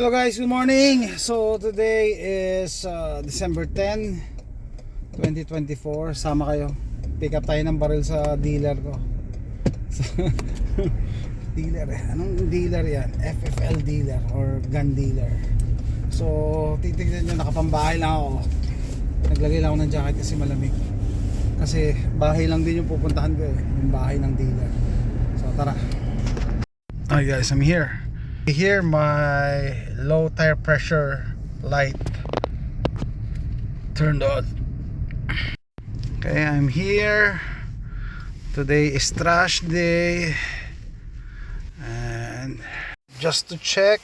Hello guys, good morning. So today is December 10, 2024. Sama kayo. Pick up tayo ng baril sa dealer ko. So, dealer eh. Anong dealer yan? FFL dealer or gun dealer. So titignan nyo, nakapambahay lang ako. Naglagay lang ako ng jacket kasi malamig. Kasi bahay lang din yung pupuntahan ko eh. Yung bahay ng dealer. So tara. Hi guys, I'm here. Here my low tire pressure light turned on. Okay, I'm here. Today is trash day, and just to check,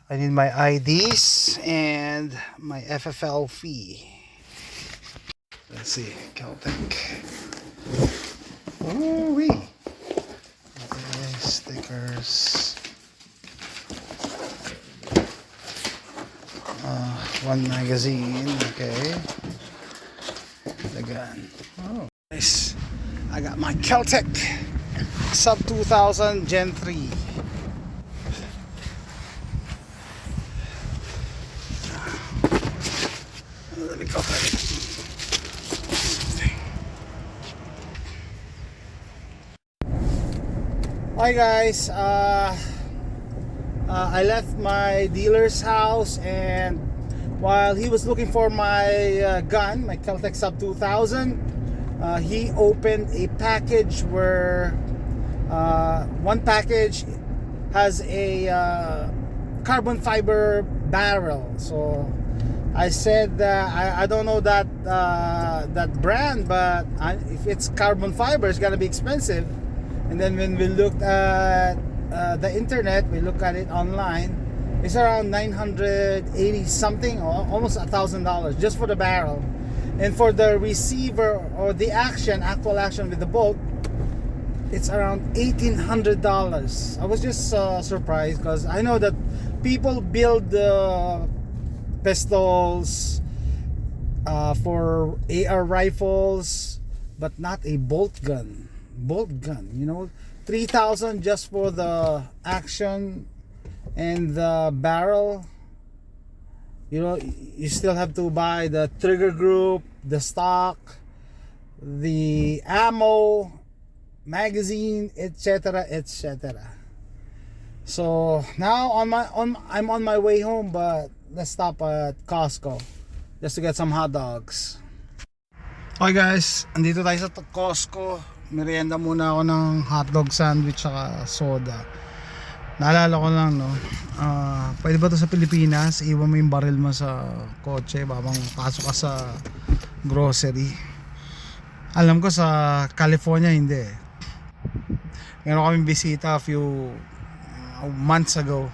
I need my IDs and my FFL fee. Let's see, Caltech. Ooh-wee. Okay, stickers. One magazine, okay. The gun. Oh, nice. I got my Caltech Sub 2000 Gen 3. Let me go back. Hi guys. I left my dealer's house, and while he was looking for my gun, my Caltech Sub 2000, he opened a package where one package has a carbon fiber barrel. So I said I don't know that that brand, but if it's carbon fiber, it's gonna be expensive. And then when we looked at the internet, we look at it online, it's around 980 something, or almost $1,000 just for the barrel. And for the receiver or the actual action with the bolt, it's around $1,800. I was just surprised, because I know that people build pistols for AR rifles, but not a bolt gun, you know. 3,000 just for the action and the barrel. You know, you still have to buy the trigger group, the stock, the ammo, magazine, etc., etc. So now I'm on my way home, but let's stop at Costco just to get some hot dogs. Okay guys, andito tayo sa Costco. Merienda muna ako ng hotdog sandwich saka soda. Naalala ko lang, no, pwede ba to sa Pilipinas? Iwan mo yung baril mo sa kotse babang pasok ka sa grocery. Alam ko sa California hindi. Meron kaming bisita a few months ago.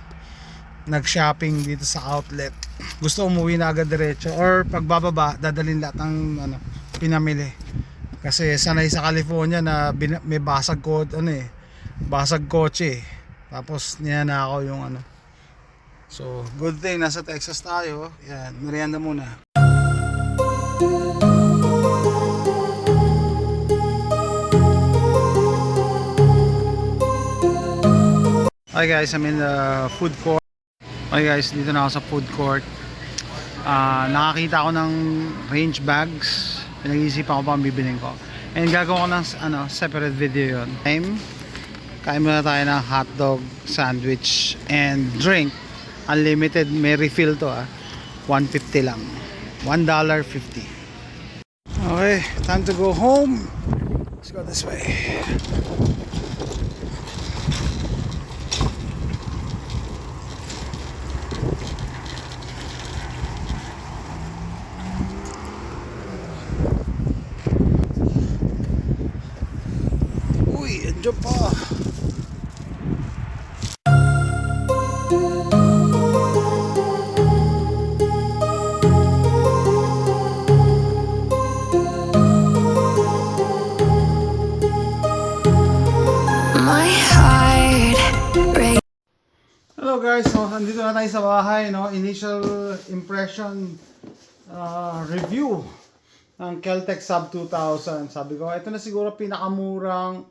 Nag-shopping dito sa outlet. Gusto umuwi na agad diretso, or pagbababa dadalhin lahat ng pinamili. Kasi sanay sa California na may basag basag kotse. Tapos ninanakaw yung ano. So good thing nasa Texas tayo. Yan, merienda muna. Hi guys, I'm in the food court. Okay guys, dito na ako sa food court. Nakakita ako ng range bags. Pinag-iisipan ko pa ang bibilin ko. And gagawin ko ng separate video yun. Kain muna tayo ng hotdog sandwich and drink. Unlimited, may refill to $1.50 lang. $1.50. Okay, time to go home. Let's go this way. Andiyan pa. Hello guys, so nandito na tayo sa bahay, no? Initial impression review ng Caltech Sub 2000. Sabi ko, ito na siguro pinakamurang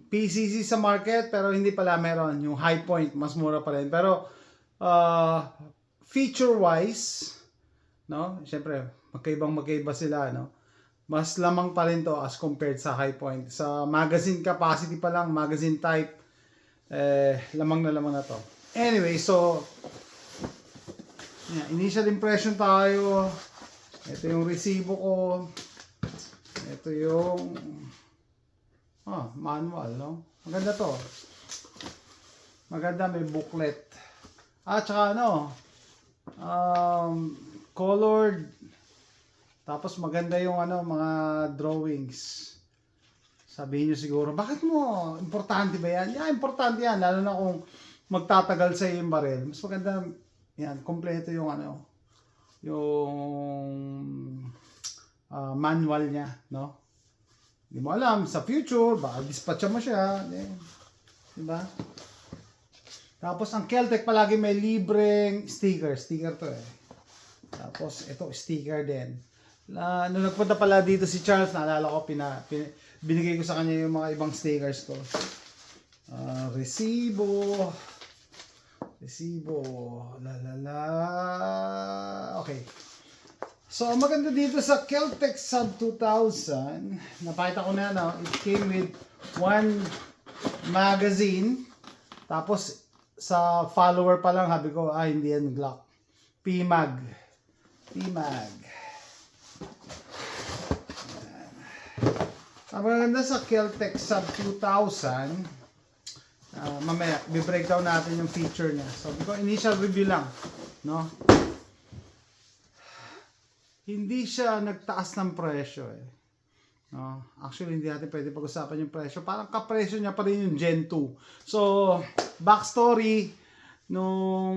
PCC sa market, pero hindi pala meron. Yung High Point, mas mura pa rin. Pero feature-wise, no? Siyempre, magkaiba sila, no? Mas lamang pa rin to as compared sa High Point. Sa magazine capacity pa lang, magazine type, lamang na to. Anyway, so, initial impression tayo. Ito yung resibo ko. Ito yung manual, no? Maganda to. Maganda, may booklet. At saka colored. Tapos maganda yung mga drawings. Sabihin nyo siguro, bakit mo? Importante ba yan? Yeah, importante yan. Lalo na kung magtatagal sa yung baril. Mas maganda, yan, kompleto yung manual niya, no? Hindi mo alam, sa future, baka dispatcha mo siya. Diba? Tapos, ang Kel-Tec palagi may libreng sticker. Sticker to eh. Tapos, ito, sticker din. Nung nagpunta pala dito si Charles, naalala ko, binigay ko sa kanya yung mga ibang stickers ko. Resibo. Okay. So, maganda dito sa Kel-Tec Sub 2000, napakita ko na, it came with one magazine. Tapos, sa follower pa lang, sabi ko, hindi yan Glock. PMAG. Ang maganda sa Kel-Tec Sub 2000, mamaya, bi-breakdown natin yung feature niya. So, initial review lang, no? Hindi siya nagtaas ng presyo eh. No? Actually, hindi natin pwede pag-usapan yung presyo. Parang kapresyo niya pa rin yung Gen 2. So, backstory, nung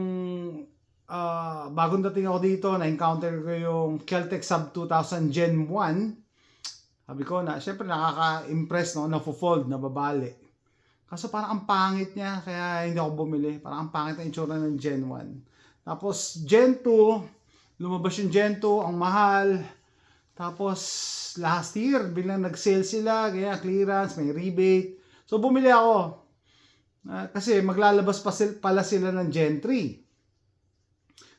bagong dating ako dito, na-encounter ko yung Kel-Tec Sub 2000 Gen 1. Sabi ko na, syempre nakaka-impress, no? Na-fold, nababali. Kaso parang ang pangit niya, kaya hindi ako bumili. Parang ang pangit ang itsura ng Gen 1. Tapos, Gen 2, lumabas yung Gen 2, ang mahal. Tapos, last year, bilang nag-sale sila, kaya clearance, may rebate. So, bumili ako. Kasi maglalabas pala sila ng Gen 3.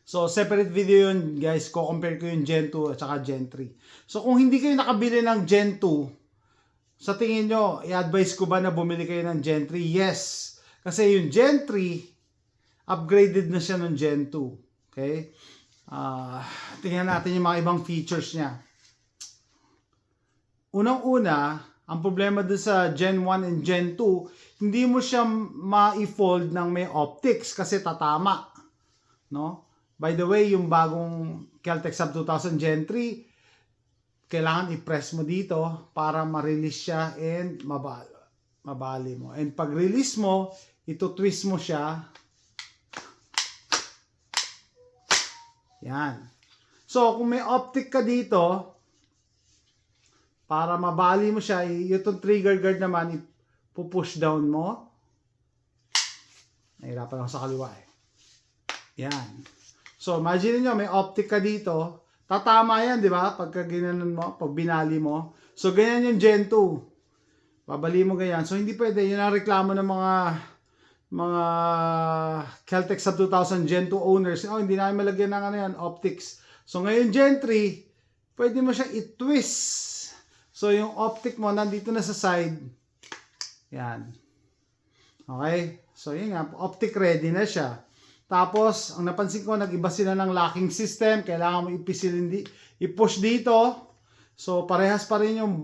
So, separate video yun, guys. Ko-compare ko yung Gen 2 at saka Gen 3. So, kung hindi kayo nakabili ng Gen 2, sa tingin nyo, i-advise ko ba na bumili kayo ng Gen 3? Yes. Kasi yung Gen 3, upgraded na siya ng Gen 2. Okay? Tingnan natin yung mga ibang features niya. Unang-una, ang problema dun sa Gen 1 and Gen 2, hindi mo siya ma-fold ng may optics kasi tatama. No? By the way, yung bagong Kel-Tec Sub 2000 Gen 3, kailangan i-press mo dito para ma-release siya and mabali mo. And pag-release mo, ito-twist mo siya. Yan. So, kung may optic ka dito, para mabali mo siya, itong trigger guard naman, ipupush down mo. Nahirapan ako sa kaliwa eh. Yan. So, imagine nyo, may optic ka dito. Tatama yan, di ba? Pagka ginanon mo, pag binali mo. So, ganyan yung Gen 2. Babali mo ganyan. So, hindi pwede. Yun ang reklamo ng mga Kel-Tec Sub 2000 Gen 2 owners. Hindi namin malagyan ng optics. So, ngayon Gen 3, pwede mo siyang i-twist. So, yung optic mo, nandito na sa side. Yan. Okay? So, yun nga. Optic ready na siya. Tapos, ang napansin ko, nag-iba sila ng locking system. Kailangan mo i-push dito. So, parehas pa rin yung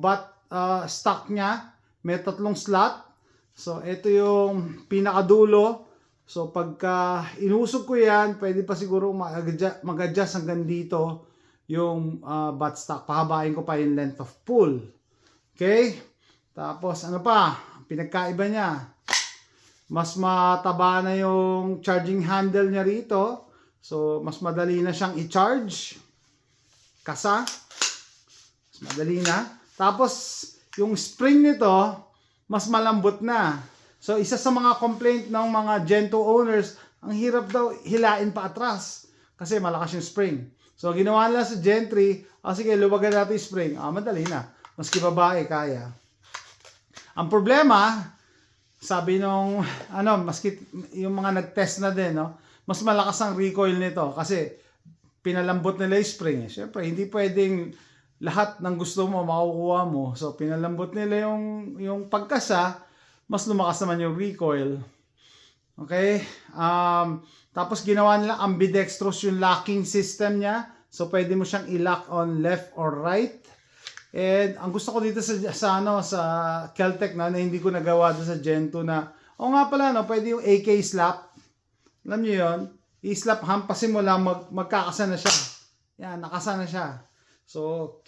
stock niya. May 3 slot. So, ito yung pinakadulo. So, pagka inusog ko yan, pwede pa siguro mag-adjust hanggang dito yung buttstock. Pahabain ko pa yung length of pull. Okay? Tapos, ano pa? Pinagkaiba niya. Mas mataba na yung charging handle niya rito. So, mas madali na siyang i-charge. Kasa. Mas madali na. Tapos, yung spring nito, mas malambot na. So, isa sa mga complaint ng mga Gen 2 owners, ang hirap daw hilain pa atras. Kasi malakas yung spring. So, ginawa nila sa Gen 3, sige, luwagan natin yung spring. Madali na. Maski babae, kaya. Ang problema, sabi nung maski yung mga nag-test na din, no, mas malakas ang recoil nito kasi pinalambot nila yung spring. Syempre, hindi pwedeng lahat ng gusto mo makukuha mo. So pinalambot nila yung pagkasa, mas lumakas naman yung recoil. Okay? Tapos ginawa nila ambidextrous yung locking system niya. So pwede mo siyang i-lock on left or right. And ang gusto ko dito sa Kel-Tec na hindi ko nagawa doon sa Gen 2 na nga pala no, pwede yung AK slap. Alam niyo 'yon? I-slap, hampasin mo lang, magkakasa na siya. Yan, nakasa na siya. So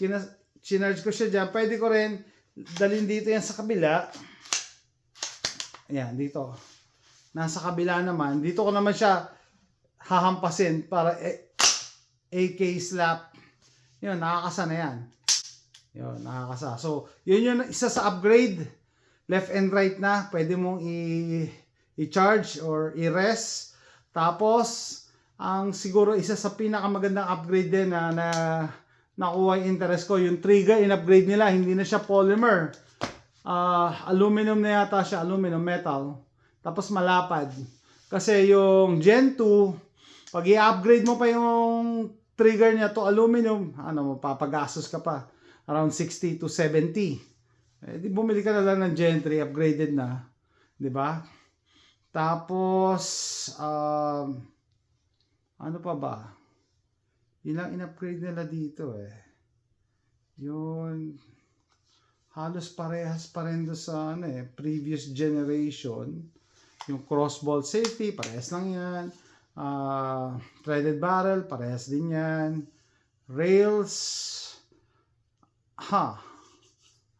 sinarge ko siya diyan. Pwede ko rin dalhin dito yan sa kabila. Ayan, dito. Nasa kabila naman. Dito ko naman siya hahampasin para AK slap. Yun, nakakasa na yan. Yun, nakakasa. So, yun yung isa sa upgrade. Left and right na. Pwede mong i-charge or i-rest. Tapos, ang siguro isa sa pinakamagandang upgrade din na nakuha yung interest ko, yung trigger, in-upgrade nila. Hindi na siya polymer. Aluminum na yata siya. Aluminum, metal. Tapos malapad. Kasi yung Gen 2, pag i-upgrade mo pa yung trigger niya to aluminum, mapapagastos ka pa. Around 60 to 70. Di bumili ka na lang ng Gen 3, upgraded na. Di ba? Tapos, ano pa ba? Yun lang in-upgrade nila dito Yun, halos parehas pa rin doon sa previous generation. Yung crossbolt safety, parehas lang yan. Threaded barrel, parehas din yan. Rails,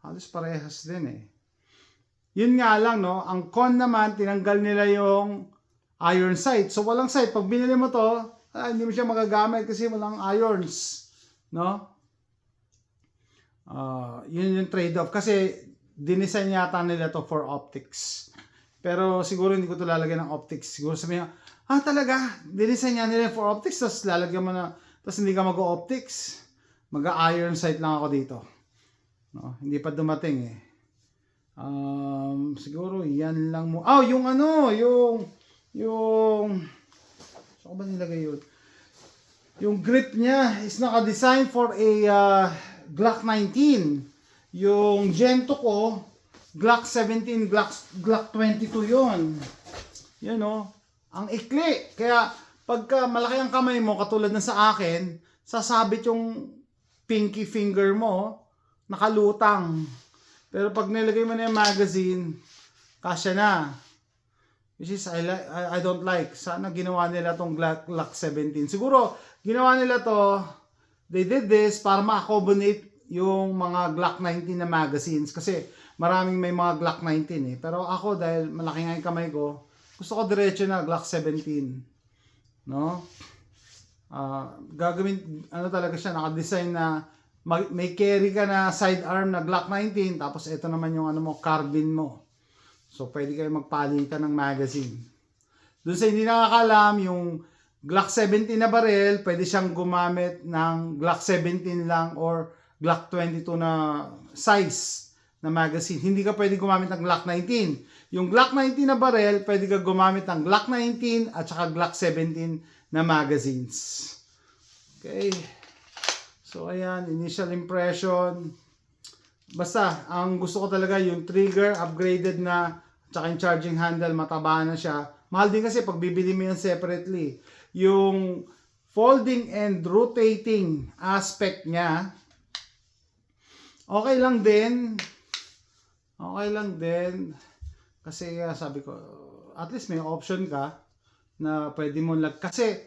halos parehas din Yun nga lang, no, ang con naman, tinanggal nila yung iron sight. So, walang sight. Pag binili mo to, hindi mo siya magagamit kasi walang irons. No? Yun yung trade-off. Kasi, dinisign yata nila to for optics. Pero, siguro hindi ko to lalagyan ng optics. Siguro sabihin, talaga? Dinisign niya nila for optics, tapos lalagyan mo na, tapos hindi ka mag-optics. Mag-iron sight lang ako dito. No? Hindi pa dumating siguro yan lang mo. Yung saan ba nilagay yun? Yung grip niya is naka-design for a Glock 19. Yung Gen 2 ko, Glock 17, Glock 22 yun. Yan ang ikli. Kaya pagka malaki ang kamay mo, katulad na sa akin, sasabit yung pinky finger mo, nakalutang. Pero pag nilagay mo na yung magazine, kasya na. Which is, I don't like. Sana ginawa nila tong Glock 17. Siguro, ginawa nila to, they did this para ma-accommodate yung mga Glock 19 na magazines. Kasi maraming may mga Glock 19 Pero ako, dahil malaki nga yung kamay ko, gusto ko diretso na Glock 17. No? Gagawin, talaga siya, naka-design na may carry ka na sidearm na Glock 19, tapos ito naman yung carbine mo. So, pwede kayo magpalitan ng magazine. Doon sa hindi nakakalam, yung Glock 17 na barrel, pwede siyang gumamit ng Glock 17 lang or Glock 22 na size na magazine. Hindi ka pwede gumamit ng Glock 19. Yung Glock 19 na barrel, pwede ka gumamit ng Glock 19 at saka Glock 17 na magazines. Okay. So, ayan, initial impression. Basta, ang gusto ko talaga yung trigger, upgraded na, tsaka yung charging handle, mataba na siya. Mahal din kasi pag bibili mo yan separately. Yung folding and rotating aspect niya, okay lang din. Okay lang din. Kasi sabi ko, at least may option ka na pwede mo kasi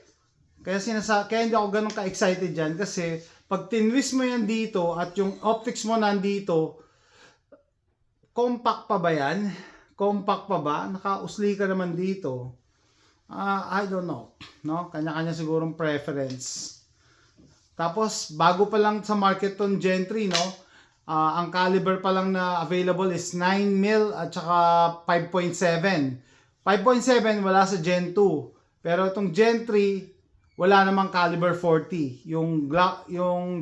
kaya hindi ako ganun ka-excited dyan kasi pag tinwist mo yan dito at yung optics mo nandito, compact pa ba yan? Compact pa ba? Nakausli ka naman dito. I don't know. No? Kanya-kanya sigurong preference. Tapos, bago pa lang sa market tong Gen 3, no? Ang caliber pa lang na available is 9mm at saka 5.7. 5.7 wala sa Gen 2. Pero itong Gen 3, wala namang caliber 40. Yung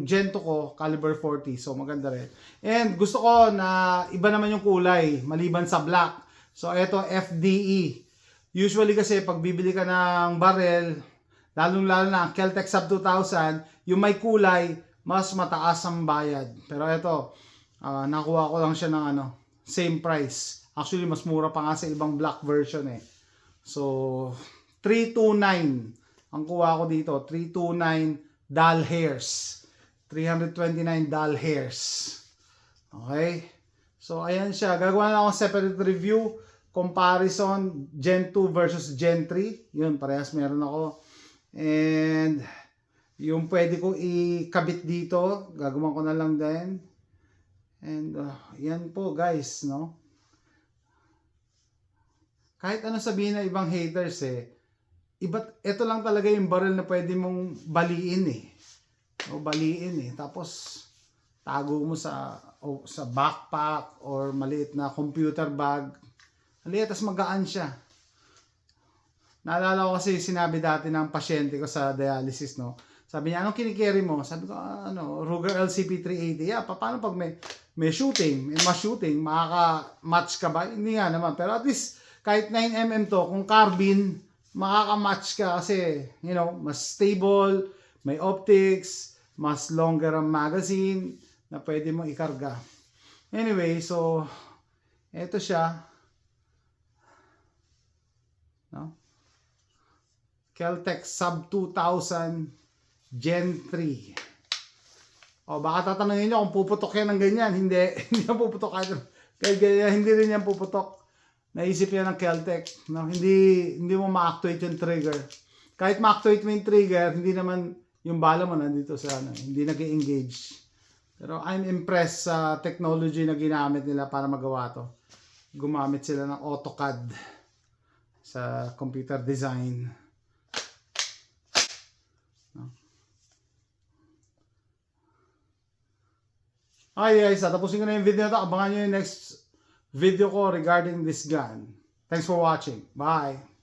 Gen 2 ko, caliber 40. So maganda rin. And gusto ko na iba naman yung kulay, maliban sa black. So ito FDE. Usually kasi pag bibili ka ng barrel, lalong-lalo na ang Kel-Tec Sub 2000, yung may kulay, mas mataas ang bayad. Pero ito, nakuha ko lang siya ng same price. Actually, mas mura pa nga sa ibang black version eh. So, 329 ang kuha ko dito. 329 dull hairs. 329 dull hairs. Okay? So, ayan siya. Gagawa na akong separate review. Comparison Gen 2 versus Gen 3. Yun, parehas meron ako. And yung pwede ko ikabit dito, gagawin ko na lang din. And yan po guys, no? Kahit ano sabihin ng ibang haters ito lang talaga yung barrel na pwede mong baliin O baliin Tapos tago mo sa backpack or maliit na computer bag. Maliit, tas magaan siya. Naalala ko kasi sinabi dati ng pasyente ko sa dialysis, no? Sabi niya, anong kinikerry mo? Sabi ko, Ruger LCP 380. Yeah, paano pag may shooting, may mass shooting, makaka-match ka ba? Hindi nga naman. Pero at least, kahit 9mm to, kung carbine, makaka-match ka kasi, mas stable, may optics, mas longer ang magazine na pwede mo ikarga. Anyway, so, eto siya. No? Kel-Tec Sub 2000 Gen 3. O baka tatanungin nyo kung puputok yan ng ganyan. Hindi, hindi yan puputok. Hindi rin yan puputok. Naisip yan ng Kel-Tec. No? Hindi mo ma-actuate yung trigger. Kahit ma-actuate mo yung trigger, hindi naman yung bala mo nandito sa hindi nag-engage. Pero I'm impressed sa technology na ginamit nila para magawa to. Gumamit sila ng AutoCAD sa computer design. Okay guys, tapusin ko na yung video na ito. Abangan nyo yung next video ko regarding this gun. Thanks for watching. Bye!